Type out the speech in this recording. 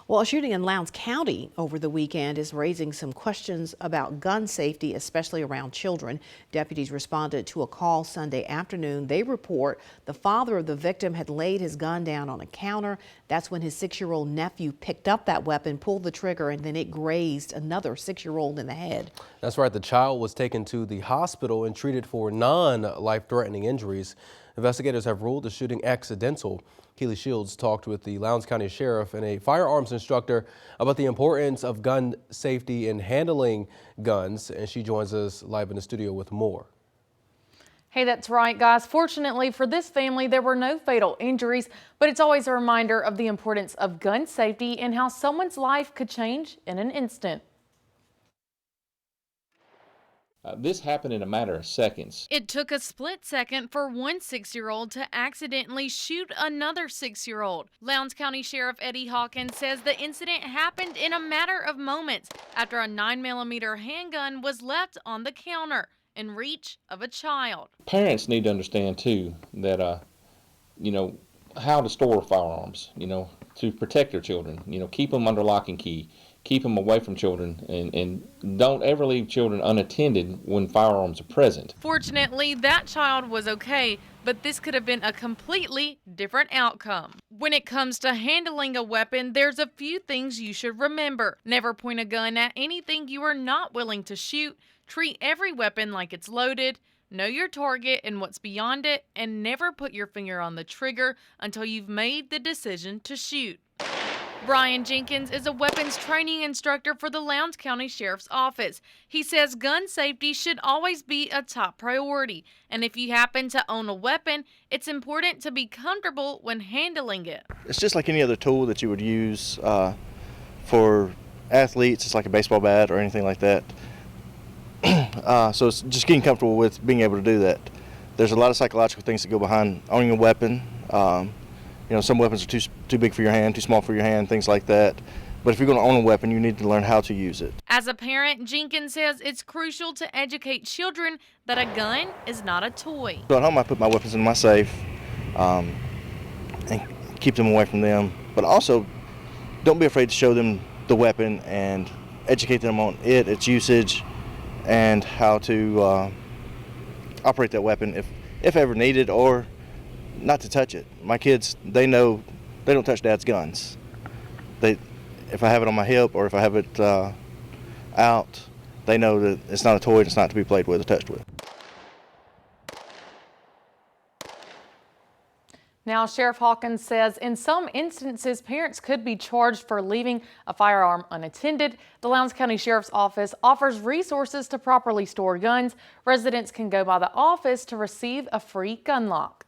Well, a shooting in Lowndes County over the weekend is raising some questions about gun safety, especially around children. Deputies responded to a call Sunday afternoon. They report the father of the victim had laid his gun down on a counter. That's when his 6-year-old nephew picked up that weapon, pulled the trigger, and then it grazed another 6-year-old in the head. That's right. The child was taken to the hospital and treated for non-life-threatening injuries. Investigators have ruled the shooting accidental. Keely Shields talked with the Lowndes County Sheriff and a firearms instructor about the importance of gun safety and handling guns, and she joins us live in the studio with more. Hey, that's right, guys. Fortunately for this family, there were no fatal injuries, but it's always a reminder of the importance of gun safety and how someone's life could change in an instant. This happened in a matter of seconds. It took a split second for one 6-year-old to accidentally shoot another 6-year-old. Lowndes County Sheriff Eddie Hawkins says the incident happened in a matter of moments after a 9mm handgun was left on the counter in reach of a child. Parents need to understand too that how to store firearms, to protect their children, keep them under lock and key, keep them away from children, and don't ever leave children unattended when firearms are present. Fortunately, that child was okay, but this could have been a completely different outcome. When it comes to handling a weapon, there's a few things you should remember. Never point a gun at anything you are not willing to shoot. Treat every weapon like it's loaded. Know your target and what's beyond it, and never put your finger on the trigger until you've made the decision to shoot. Brian Jenkins is a weapons training instructor for the Lowndes County Sheriff's Office. He says gun safety should always be a top priority, and if you happen to own a weapon, it's important to be comfortable when handling it. It's just like any other tool that you would use for athletes. It's like a baseball bat or anything like that. So it's just getting comfortable with being able to do that. There's a lot of psychological things that go behind owning a weapon. Some weapons are too big for your hand, too small for your hand, things like that. But if you're going to own a weapon, you need to learn how to use it. As a parent, Jenkins says it's crucial to educate children that a gun is not a toy. So at home, I put my weapons in my safe and keep them away from them. But also, don't be afraid to show them the weapon and educate them on it, its usage, and how to operate that weapon if ever needed, or not to touch it. My kids, they know they don't touch Dad's guns. If I have it on my hip or if I have it out, they know that it's not a toy, it's not to be played with or touched with. Now, Sheriff Hawkins says in some instances, parents could be charged for leaving a firearm unattended. The Lowndes County Sheriff's Office offers resources to properly store guns. Residents can go by the office to receive a free gun lock.